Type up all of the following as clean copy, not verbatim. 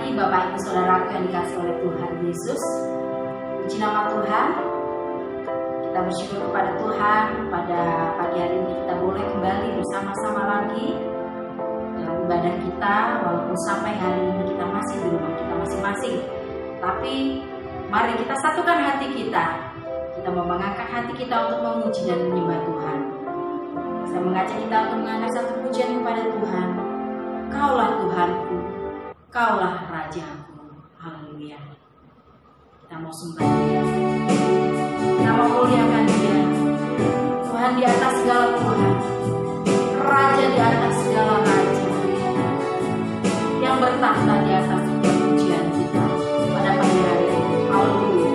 pagi Bapak Ibu Saudaraku yang dikasihi oleh Tuhan Yesus. Puji nama Tuhan. Kita bersyukur kepada Tuhan pada pagi hari ini kita boleh kembali bersama-sama lagi dalam ibadah kita. Walaupun sampai hari ini kita masih di rumah kita masing-masing, tapi mari kita satukan hati kita. Kita mau mengangkat hati kita untuk memuji dan menyembah Tuhan. Saya mengajak kita untuk mengangkat satu pujian kepada Tuhan. Kaulah Tuhanku, Kaulah Rajaku. Haleluya. Kita mau sembah Dia, kita mau muliakan Dia. Tuhan di atas segala Tuhan, Raja di atas segala Raja, yang bertahta di atas setiap pujian kita pada pagi hari ini. Haleluya.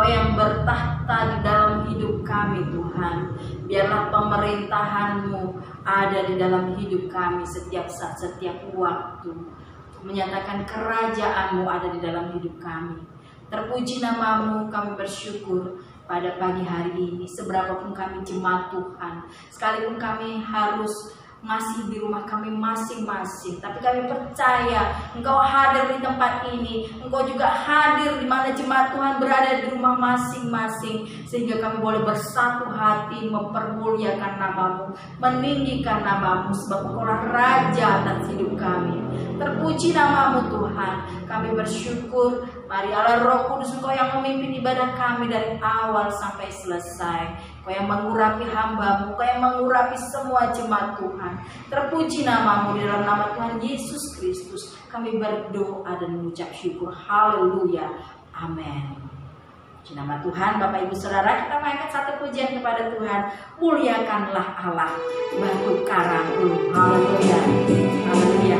Kau yang bertahta di dalam hidup kami Tuhan. Biarlah pemerintahan-Mu ada di dalam hidup kami setiap saat, setiap waktu. Menyatakan kerajaan-Mu ada di dalam hidup kami. Terpuji nama-Mu, kami bersyukur pada pagi hari ini. Seberapapun kami jemaat Tuhan, sekalipun kami harus masih di rumah kami masing-masing, tapi kami percaya Engkau hadir di tempat ini. Engkau juga hadir di mana jemaat Tuhan berada di rumah masing-masing, sehingga kami boleh bersatu hati mempermuliakan nama-Mu, meninggikan nama-Mu, sebab Engkaulah Raja atas hidup kami. Terpuji nama-Mu Tuhan. Kami bersyukur. Mari Allah Roh Kudus, Engkau yang memimpin ibadah kami dari awal sampai selesai. Kau yang mengurapi hamba-Mu, Kau yang mengurapi semua jemaat Tuhan. Terpuji nama-Mu, di dalam nama Tuhan Yesus Kristus kami berdoa dan mengucap syukur. Haleluya, amin. Puji nama Tuhan. Bapak Ibu Saudara, kita mainkan satu pujian kepada Tuhan. Muliakanlah Allah, batu karangku. Haleluya, haleluya.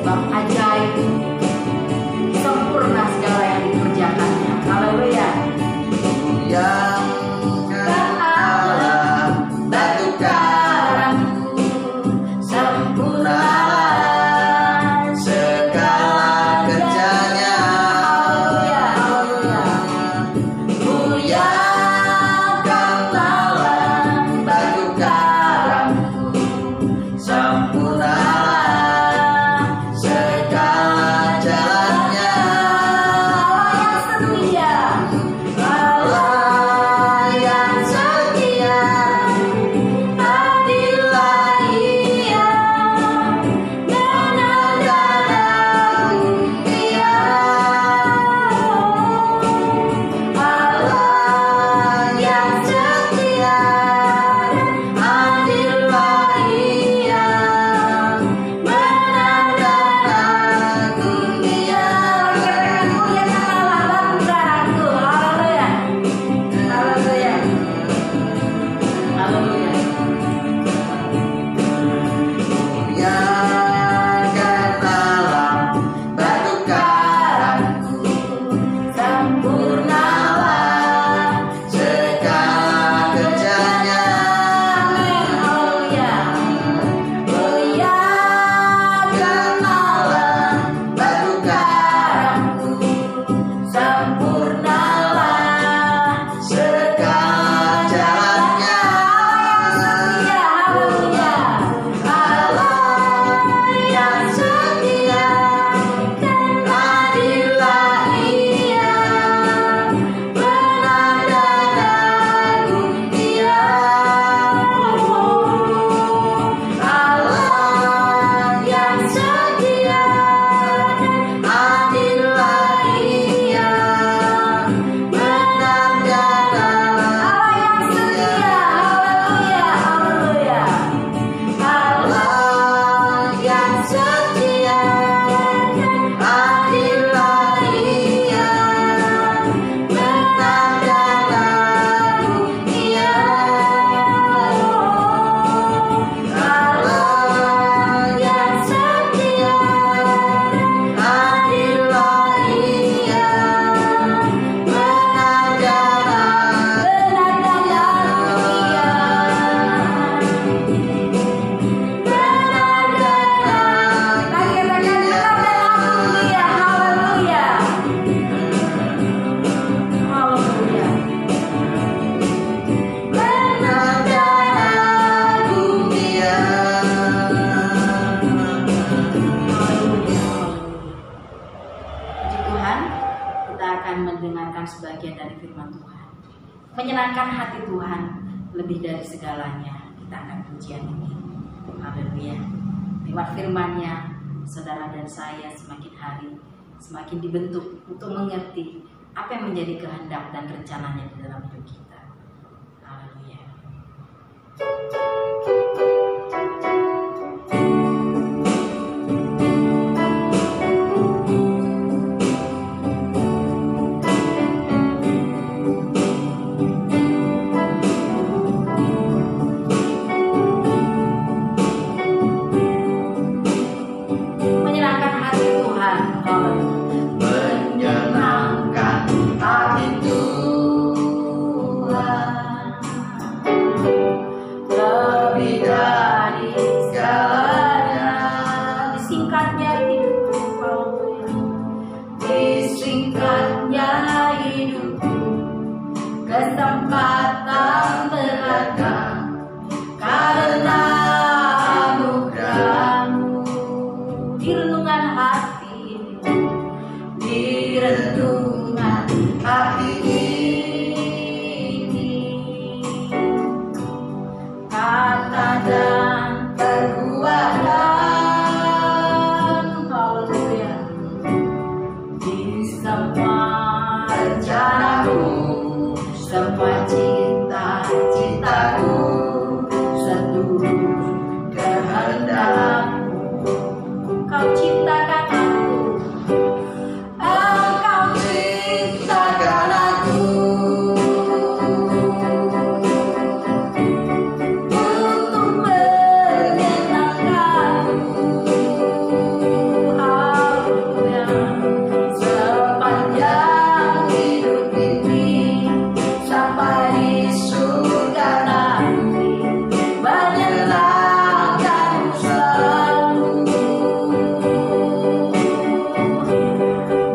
Sebab ajaib, sempurna segala yang dikerjakannya. Haleluya. Menyenangkan hati Tuhan lebih dari segalanya. Kita akan pujian ini. Haleluya. Lewat firman-Nya, saudara dan saya semakin hari semakin dibentuk untuk mengerti apa yang menjadi kehendak dan rencananya di dalam hidup kita. Haleluya. Kesempatan beragam karena hati ini, kata dan perbuatan, haleluya, di semua rencanaku, semua cita-citaku, seluruh kehendakmu, Kau ciptakan aku, Engkau ciptakan aku untuk menyenangkanmu, haleluya, sepanjang hidup ini sampai di surga nanti, menyenangkanmu selalu.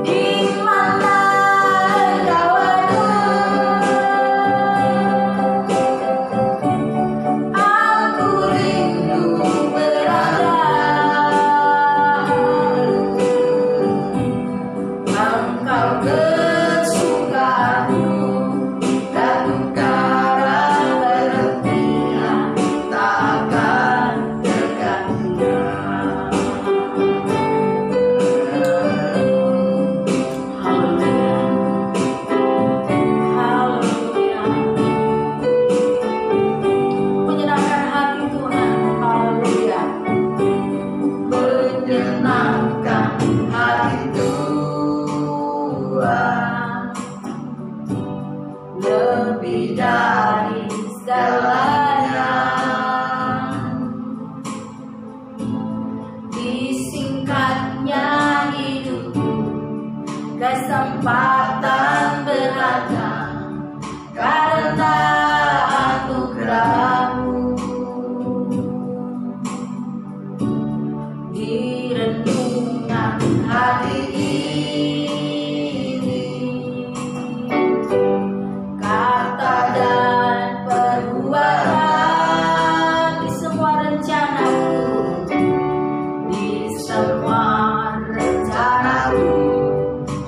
Di mana Engkau ada, aku rindu berada. Engkau kesukaanku, dan perkara berhentian takkan tergantikan. Haleluya, haleluya, menyenangkan hati Tuhan, haleluya, menyenangkan hati Tuhan, lebih dari segalanya. Disingkatnya hidupku, kesempatan berada karena anugerah-Mu. Di renungan hati ini, kata dan perbuatan, di semua rencanaku, di semua rencanaku,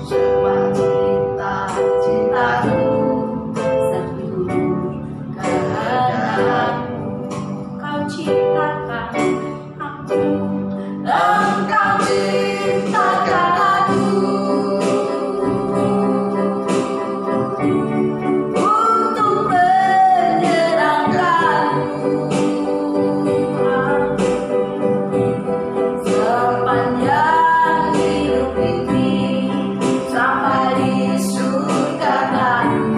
semua cita-citaku, seluruh kehendakmu, Kau ciptakan aku, Engkau ciptakan aku untuk menyenangkanmu, sepanjang hidup ini sampai di surga nanti,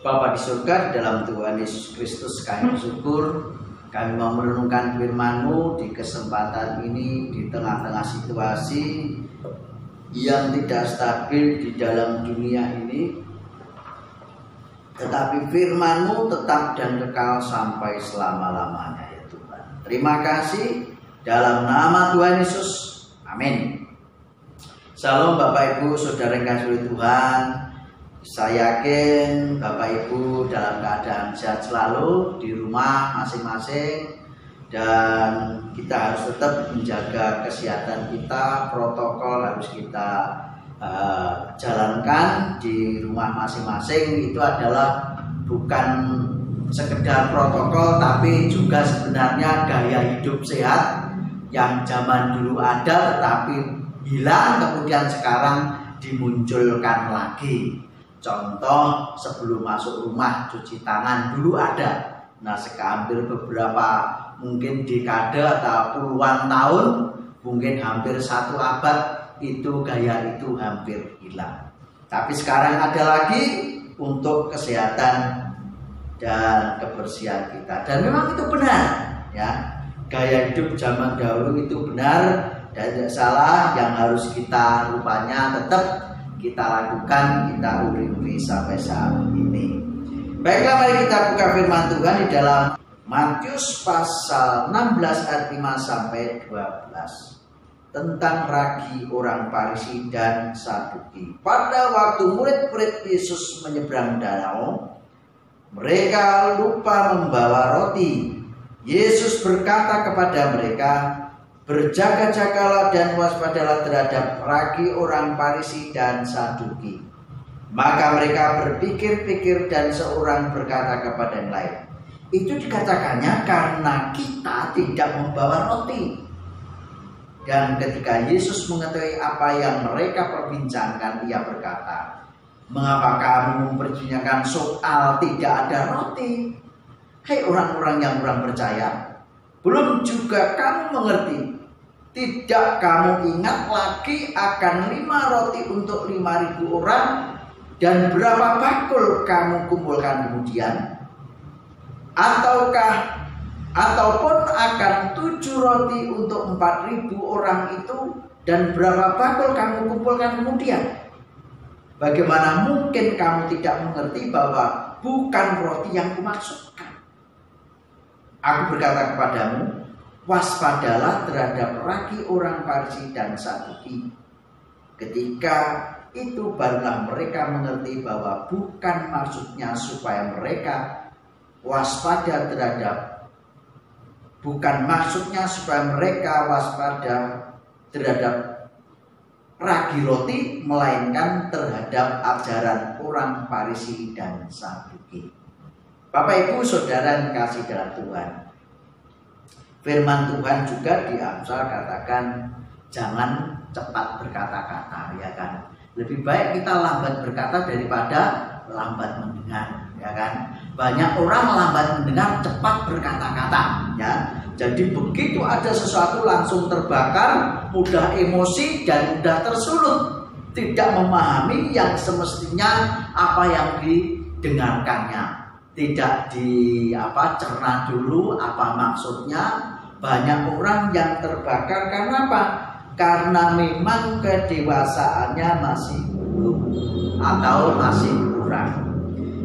Bapa di surga, di dalam Tuhan Yesus Kristus kami bersyukur kami mau merenungkan firman-Mu di kesempatan ini di tengah-tengah situasi yang tidak stabil di dalam dunia ini, tetapi firman-Mu tetap dan kekal sampai selama-lamanya ya Tuhan. Terima kasih dalam nama Tuhan Yesus, amin. Salam Bapak Ibu Saudara yang kasih oleh Tuhan. Saya yakin Bapak Ibu dalam keadaan sehat selalu di rumah masing-masing, dan kita harus tetap menjaga kesehatan kita. Protokol harus kita jalankan di rumah masing-masing. Itu adalah bukan sekedar protokol, tapi juga sebenarnya gaya hidup sehat yang zaman dulu ada tetapi hilang, kemudian sekarang dimunculkan lagi. Contoh, sebelum masuk rumah cuci tangan dulu ada. Nah, hampir beberapa mungkin dekade atau puluhan tahun, mungkin hampir 1 abad, itu gaya itu hampir hilang. Tapi sekarang ada lagi untuk kesehatan dan kebersihan kita. Dan memang itu benar ya. Gaya hidup zaman dahulu itu benar dan tidak salah, yang harus kita rupanya tetap kita lakukan, kita uri-uri sampai saat ini. Baiklah, mari kita buka firman Tuhan di dalam Matius pasal 16 ayat 5 sampai 12 tentang ragi orang Farisi dan Saduki. Pada waktu murid-murid Yesus menyeberang danau, mereka lupa membawa roti. Yesus berkata kepada mereka, "Berjaga-jagalah dan waspadalah terhadap ragi orang Farisi dan Saduki." Maka mereka berpikir-pikir dan seorang berkata kepada yang lain, "Itu dikatakannya karena kita tidak membawa roti." Dan ketika Yesus mengetahui apa yang mereka perbincangkan, ia berkata, "Mengapa kamu mempertanyakan soal tidak ada roti? Hei orang-orang yang kurang percaya, belum juga kamu mengerti? Tidak kamu ingat lagi akan 5 roti untuk 5.000 orang dan berapa bakul kamu kumpulkan kemudian? Ataupun akan 7 roti untuk 4.000 orang itu dan berapa bakul kamu kumpulkan kemudian? Bagaimana mungkin kamu tidak mengerti bahwa bukan roti yang kumaksudkan? Aku berkata kepadamu, waspadalah terhadap ragi orang Farisi dan Saduki." Ketika itu barulah mereka mengerti bahwa bukan maksudnya supaya mereka waspada terhadap ragi roti, melainkan terhadap ajaran orang Farisi dan Saduki. Bapak Ibu Saudara yang kasih dalam Tuhan, firman Tuhan juga di Amsal katakan jangan cepat berkata-kata, ya kan? Lebih baik kita lambat berkata daripada lambat mendengar, ya kan? Banyak orang lambat mendengar, cepat berkata-kata, ya. Jadi begitu ada sesuatu langsung terbakar, mudah emosi dan mudah tersulut, tidak memahami yang semestinya apa yang didengarkannya. Tidak cerna dulu apa maksudnya. Banyak orang yang terbakar karena apa? Karena memang kedewasaannya masih belum atau masih kurang.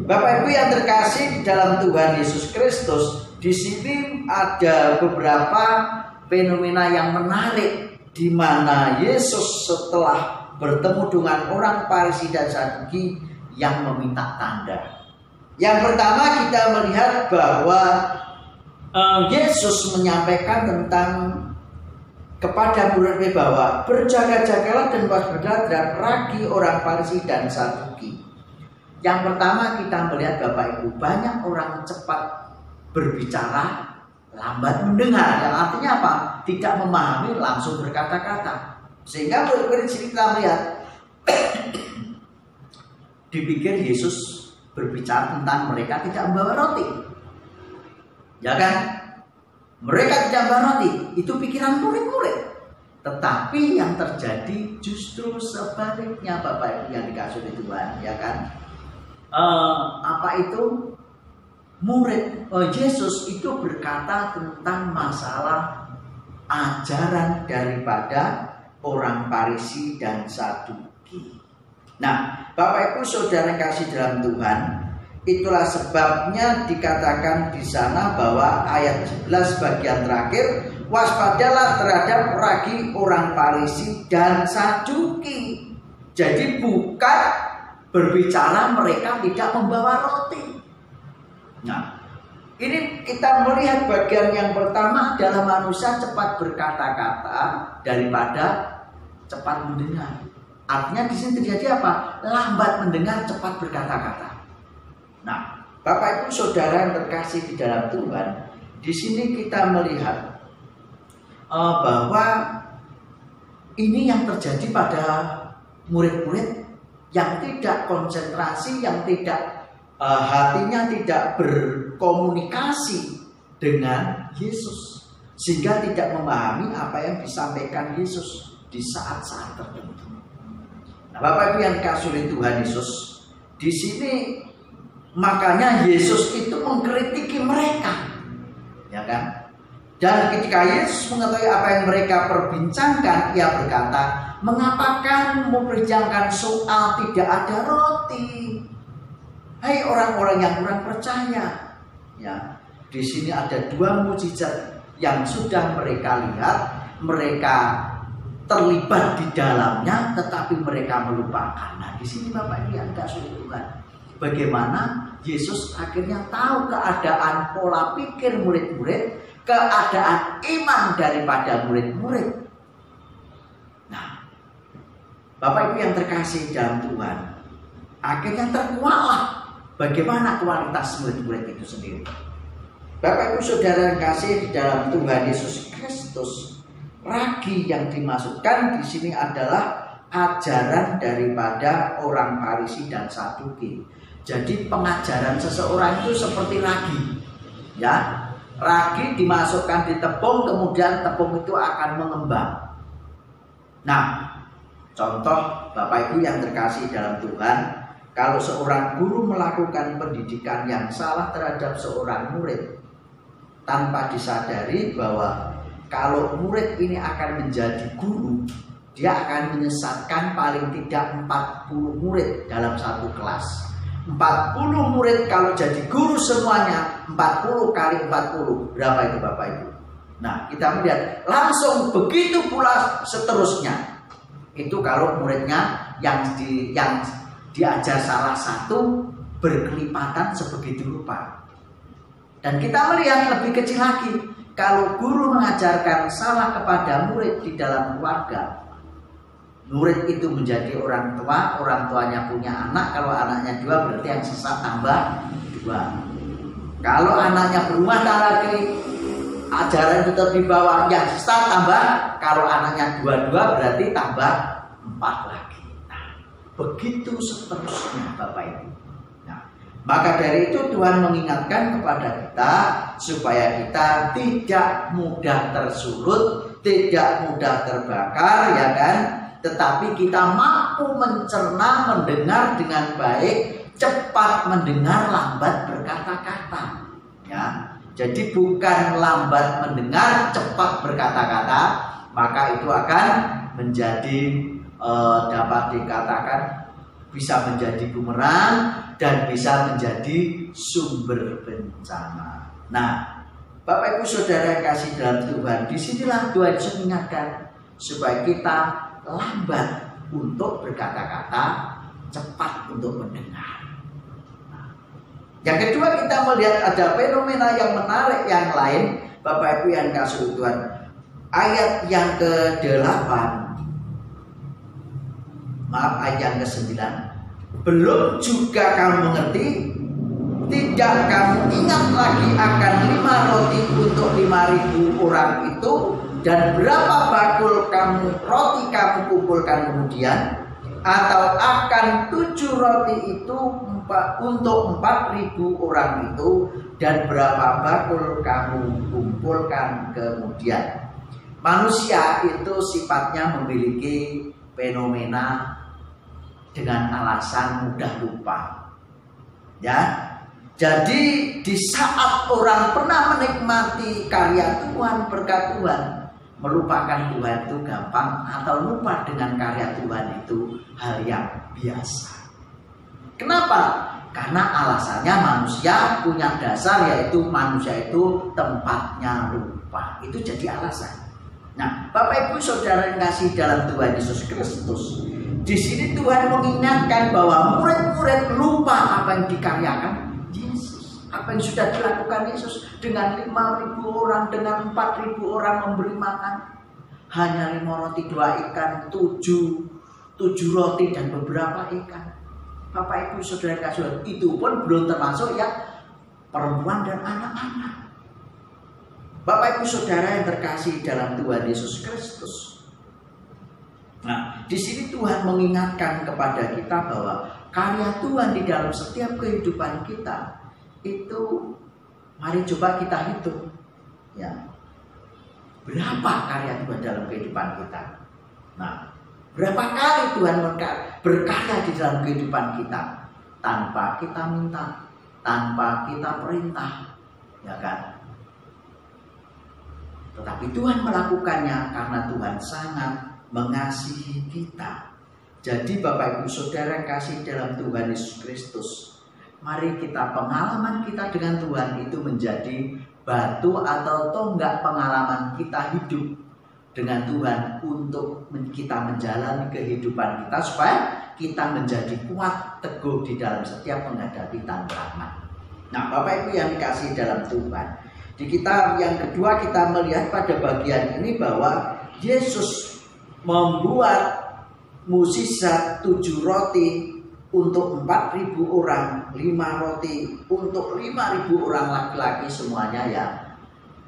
Bapak Ibu yang terkasih dalam Tuhan Yesus Kristus, di sini ada beberapa fenomena yang menarik di mana Yesus setelah bertemu dengan orang Farisi dan Saduki yang meminta tanda. Yang pertama kita melihat bahwa Yesus menyampaikan tentang kepada murid-murid bahwa berjaga-jagalah dan waspadalah terhadap ragi orang Farisi dan Saduki. Yang pertama kita melihat Bapak Ibu, banyak orang cepat berbicara, lambat mendengar. Yang artinya apa? Tidak memahami, langsung berkata-kata. Sehingga murid-murid sini kita melihat dipikir Yesus berbicara tentang mereka tidak membawa roti, ya kan? Mereka tidak membawa roti, itu pikiran murid-murid. Tetapi yang terjadi justru sebaliknya, Bapak Ibu yang dikasih oleh Tuhan, ya kan? apa itu? Murid Yesus itu berkata tentang masalah ajaran daripada orang Farisi dan Saduki. Nah, Bapak Ibu Saudara kasih dalam Tuhan, itulah sebabnya dikatakan di sana bahwa ayat 11 bagian terakhir, waspadalah terhadap ragi orang Farisi dan Saduki. Jadi bukan berbicara mereka tidak membawa roti. Nah, ini kita melihat bagian yang pertama adalah manusia cepat berkata-kata daripada cepat mendengar. Artinya di sini terjadi apa? Lambat mendengar, cepat berkata-kata. Nah, Bapak Ibu Saudara yang terkasih di dalam Tuhan, di sini kita melihat bahwa ini yang terjadi pada murid-murid yang tidak konsentrasi, yang tidak hatinya tidak berkomunikasi dengan Yesus, sehingga tidak memahami apa yang disampaikan Yesus di saat-saat tertentu. Nah, Bapak Ibu yang dikasihi Tuhan Yesus, di sini makanya Yesus itu mengkritiki mereka, ya kan? Dan ketika Yesus mengetahui apa yang mereka perbincangkan, ia berkata, mengapa kamu memperbincangkan soal tidak ada roti? Hai orang-orang yang kurang percaya, ya. Di sini ada dua mukjizat yang sudah mereka lihat, mereka terlibat di dalamnya, tetapi mereka melupakan. Nah, di sini Bapak Ibu yang dikasihi Tuhan, bagaimana Yesus akhirnya tahu keadaan pola pikir murid-murid, keadaan iman daripada murid-murid. Nah, Bapak Ibu yang terkasih dalam Tuhan, akhirnya terkuaklah bagaimana kualitas murid-murid itu sendiri. Bapak Ibu Saudara yang kasih di dalam Tuhan Yesus Kristus, ragi yang dimaksudkan di sini adalah ajaran daripada orang Farisi dan Saduki. Jadi pengajaran seseorang itu seperti ragi, ya. Ragi dimasukkan di tepung, kemudian tepung itu akan mengembang. Nah, contoh Bapak Ibu yang terkasih dalam Tuhan, kalau seorang guru melakukan pendidikan yang salah terhadap seorang murid, tanpa disadari bahwa kalau murid ini akan menjadi guru, dia akan menyesatkan paling tidak 40 murid dalam satu kelas. 40 murid kalau jadi guru semuanya, 40 kali 40, berapa itu Bapak Ibu? Nah, kita melihat langsung begitu pula seterusnya. Itu kalau muridnya yang diajar salah satu berkelipatan sebegitu rupa. Dan kita melihat lebih kecil lagi, kalau guru mengajarkan salah kepada murid di dalam keluarga, murid itu menjadi orang tua, orang tuanya punya anak, kalau anaknya 2 berarti yang sesat tambah 2. Kalau anaknya berumah tangga, ajaran itu di bawah yang sesat tambah, kalau anaknya 2 berarti tambah 4 lagi. Nah, begitu seterusnya Bapak Ibu. Nah, maka dari itu Tuhan mengingatkan kepada kita supaya kita tidak mudah tersulut, tidak mudah terbakar, ya kan? Tetapi kita mampu mencerna, mendengar dengan baik, cepat mendengar, lambat berkata-kata. Ya, jadi bukan lambat mendengar, cepat berkata-kata, maka itu akan menjadi dapat dikatakan bisa menjadi bumerang dan bisa menjadi sumber bencana. Nah, Bapak Ibu Saudara yang kasih dalam Tuhan, disinilah Tuhan mengingatkan supaya kita lambat untuk berkata-kata, cepat untuk mendengar. Nah, yang kedua kita melihat ada fenomena yang menarik yang lain, Bapak Ibu yang kasih Tuhan. Ayat yang ke-8, maaf ayat yang ke-9, belum juga kamu mengerti, tidak kamu ingat lagi akan 5 roti untuk 5.000 orang itu, dan berapa bakul roti kamu kumpulkan kemudian, atau akan 7 roti itu untuk 4.000 orang itu, dan berapa bakul kamu kumpulkan kemudian. Manusia itu sifatnya memiliki fenomena dengan alasan mudah lupa, ya. Jadi di saat orang pernah menikmati karya Tuhan, berkat Tuhan, melupakan Tuhan itu gampang, atau lupa dengan karya Tuhan itu hal yang biasa. Kenapa? Karena alasannya manusia punya dasar, yaitu manusia itu tempatnya lupa. Itu jadi alasan. Nah, Bapak Ibu Saudara yang kasih dalam Tuhan Yesus Kristus, di sini Tuhan mengingatkan bahwa murid-murid lupa apa yang dikaryakan Yesus, apa yang sudah dilakukan Yesus dengan 5.000 orang, dengan 4.000 orang memberi makan, hanya 5 roti 2 ikan, 7 roti dan beberapa ikan. Bapak Ibu Saudara kasih, itu pun belum termasuk ya perempuan dan anak-anak. Bapak Ibu Saudara yang terkasih dalam Tuhan Yesus Kristus. Nah, di sini Tuhan mengingatkan kepada kita bahwa karya Tuhan di dalam setiap kehidupan kita itu, mari coba kita hitung, ya, berapa karya Tuhan dalam kehidupan kita. Nah, berapa kali Tuhan berkarya di dalam kehidupan kita tanpa kita minta, tanpa kita perintah, ya kan? Tetapi Tuhan melakukannya karena Tuhan sangat mengasihi kita. Jadi Bapak Ibu Saudara kasih dalam Tuhan Yesus Kristus, mari kita, pengalaman kita dengan Tuhan itu menjadi batu atau tonggak pengalaman kita hidup dengan Tuhan untuk kita menjalani kehidupan kita, supaya kita menjadi kuat teguh di dalam setiap menghadapi tantangan. Nah, Bapak Ibu yang dikasih dalam Tuhan, di kitab yang kedua kita melihat pada bagian ini bahwa Yesus membuat mukjizat 7 roti untuk 4.000 orang, 5 roti untuk 5.000 orang laki-laki semuanya, ya.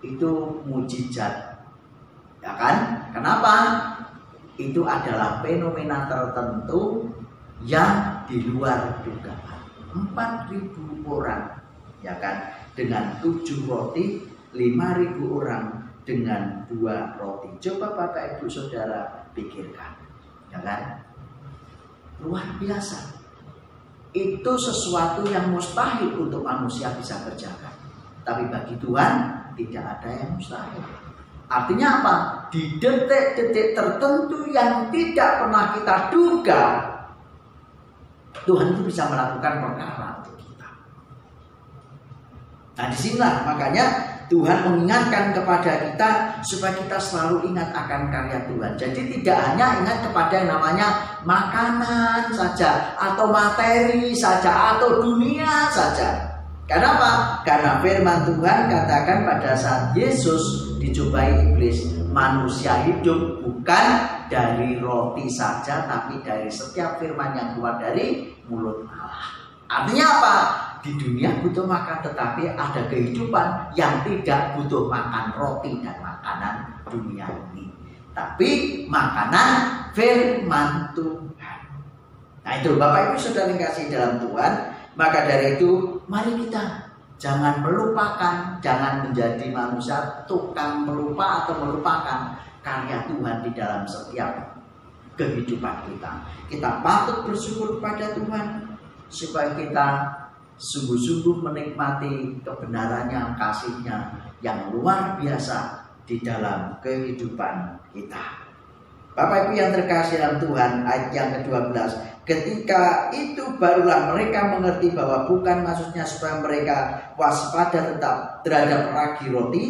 Itu mukjizat, ya kan? Kenapa? Itu adalah fenomena tertentu yang di luar dugaan. 4.000 orang, ya kan? Dengan 7 roti, 5.000 orang dengan 2 roti. Coba Bapak Ibu Saudara pikirkan, ya kan? Luar biasa. Itu sesuatu yang mustahil untuk manusia bisa kerjakan. Tapi bagi Tuhan tidak ada yang mustahil. Artinya apa? Di detik-detik tertentu yang tidak pernah kita duga, Tuhan itu bisa melakukan perkara untuk kita. Nah, disinilah makanya Tuhan mengingatkan kepada kita supaya kita selalu ingat akan karya Tuhan. Jadi tidak hanya ingat kepada yang namanya makanan saja, atau materi saja, atau dunia saja. Kenapa? Karena firman Tuhan katakan pada saat Yesus dicobai iblis, manusia hidup bukan dari roti saja, tapi dari setiap firman yang keluar dari mulut Allah. Artinya apa? Di dunia butuh makan, tetapi ada kehidupan yang tidak butuh makan roti dan makanan dunia ini, tapi makanan firman Tuhan. Nah, itu Bapak Ibu Saudara yang kasih dalam Tuhan. Maka dari itu, mari kita jangan melupakan, jangan menjadi manusia tukang melupa atau melupakan karya Tuhan di dalam setiap kehidupan kita. Kita patut bersyukur kepada Tuhan supaya kita sungguh-sungguh menikmati kebenarannya, kasih-Nya yang luar biasa di dalam kehidupan kita. Bapak Ibu yang terkasih dalam Tuhan, ayat yang ke-12, ketika itu barulah mereka mengerti bahwa bukan maksudnya supaya mereka waspada tetap terhadap ragi roti,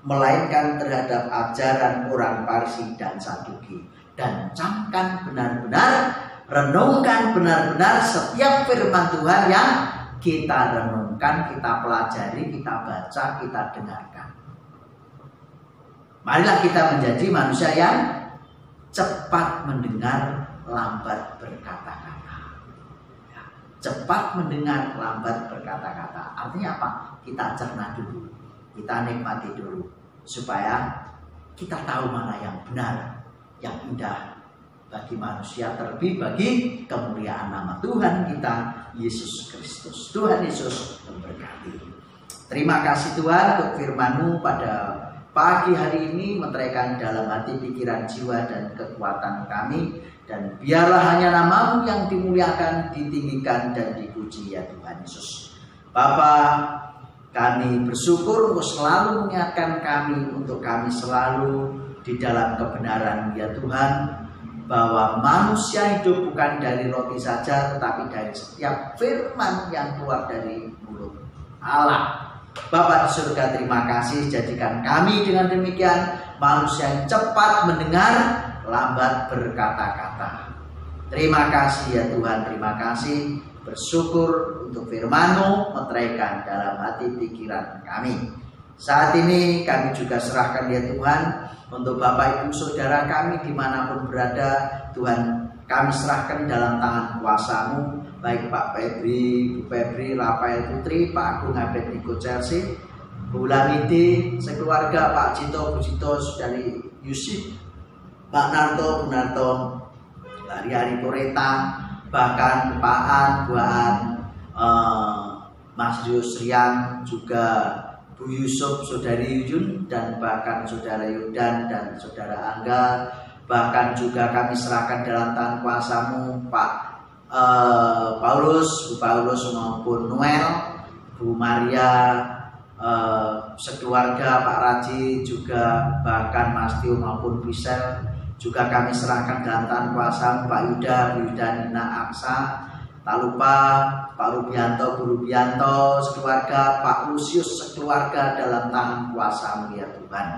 melainkan terhadap ajaran orang Farisi dan Saduki. Dan camkan benar-benar, renungkan benar-benar setiap firman Tuhan yang kita renungkan, kita pelajari, kita baca, kita dengarkan. Marilah kita menjadi manusia yang cepat mendengar, lambat berkata-kata. Ya, cepat mendengar, lambat berkata-kata. Artinya apa? Kita cerna dulu, kita nikmati dulu, supaya kita tahu mana yang benar, yang indah bagi manusia, terlebih bagi kemuliaan nama Tuhan kita Yesus Kristus. Tuhan Yesus memberkati. Terima kasih Tuhan untuk firman-Mu pada pagi hari ini, meteraikan dalam hati, pikiran, jiwa, dan kekuatan kami. Dan biarlah hanya nama-Mu yang dimuliakan, ditinggikan, dan dipuji ya Tuhan Yesus. Bapa, kami bersyukur Engkau selalu mengingatkan kami untuk kami selalu di dalam kebenaran ya Tuhan, bahwa manusia hidup bukan dari roti saja tetapi dari setiap firman yang keluar dari mulut Allah. Bapa di surga, terima kasih, jadikan kami dengan demikian manusia yang cepat mendengar, lambat berkata-kata. Terima kasih ya Tuhan, terima kasih. Bersyukur untuk firman-Mu meteraikan dalam hati pikiran kami. Saat ini kami juga serahkan ya Tuhan untuk Bapak Ibu Saudara kami dimanapun berada. Tuhan, kami serahkan dalam tangan kuasa-Mu, baik Pak Febri, Bu Febri, Rafael Putri, Pak Agung Abed Niko Chelsea, Bu Lamiti, sekeluarga, Pak Cito, Bu Cito, Saudari Yusuf, Pak Narto, Bu Narto, Hari Toreta, bahkan Pak An, Bu An, Mas Yusrian, juga Bu Yusuf, Saudari Yuyun, dan bahkan Saudara Yudan dan Saudara Angga. Bahkan juga kami serahkan dalam tangan kuasa-Mu Pak Paulus, Bu Paulus maupun Noel, Bu Maria, sekeluarga, Pak Raji, juga bahkan Mas Tio maupun Bisel. Juga kami serahkan dalam tangan kuasa-Mu Pak Yuda, Bu Yuda, Nina, Aksa. Tak lupa Pak Rubianto, Bu Rubianto, sekeluarga, Pak Lusius, sekeluarga dalam tangan kuasa-Mu ya Tuhan.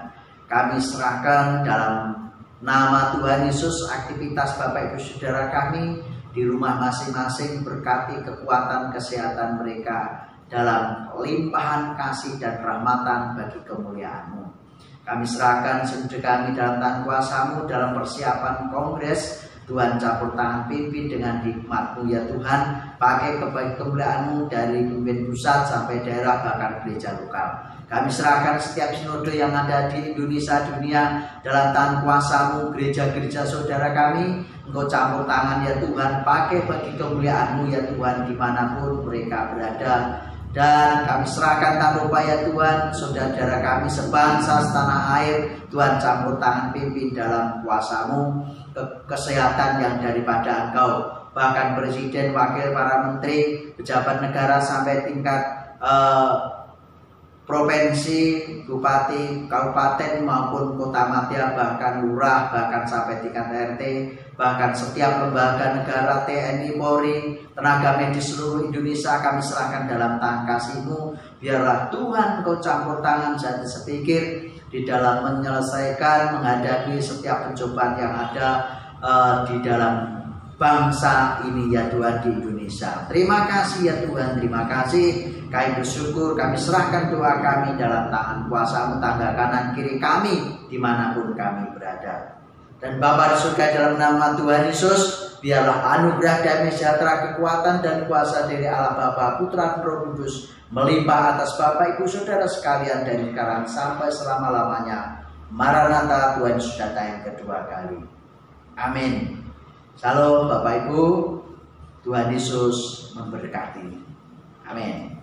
Kami serahkan dalam nama Tuhan Yesus aktivitas Bapak Ibu Saudara kami di rumah masing-masing, berkati kekuatan kesehatan mereka dalam limpahan kasih dan rahmatan bagi kemuliaan-Mu. Kami serahkan sumber kami dalam tangan kuasa-Mu dalam persiapan kongres. Tuhan campur tangan, pimpin dengan hikmat-Mu ya Tuhan. Pakai kemuliaan-Mu dari pimpin pusat sampai daerah bahkan gereja lokal. Kami serahkan setiap sinode yang ada di Indonesia dunia dalam tangan kuasa-Mu, gereja-gereja saudara kami. Engkau campur tangan ya Tuhan, pakai bagi kemuliaan-Mu ya Tuhan dimanapun mereka berada. Dan kami serahkan tak lupa ya Tuhan saudara kami sebangsa setanah air. Tuhan campur tangan, pimpin dalam kuasa-Mu, kesehatan yang daripada Engkau. Bahkan presiden, wakil, para menteri, pejabat negara sampai tingkat provinsi, bupati, kabupaten maupun kota madya, bahkan lurah, bahkan sampai tingkat RT, bahkan setiap lembaga negara, TNI, Polri, tenaga medis seluruh Indonesia kami serahkan dalam tangan kasih-Mu. Biarlah Tuhan Engkau campur tangan dan sepikir di dalam menyelesaikan, menghadapi setiap pencobaan yang ada di dalam bangsa ini ya Tuhan, di Indonesia. Terima kasih ya Tuhan, terima kasih. Kami bersyukur, kami serahkan doa kami dalam tangan kuasa-Mu, tangga kanan kiri kami dimanapun kami berada. Dan Bapa di surga, dalam nama Tuhan Yesus, biarlah anugerah damai sejahtera, kekuatan dan kuasa dari Allah Bapa, Putra dan Roh Kudus melimpah atas Bapak Ibu Saudara sekalian dari sekarang sampai selama-lamanya. Maranatha, Tuhan Yesus datang yang kedua kali. Amin. Salam Bapak Ibu, Tuhan Yesus memberkati. Amin.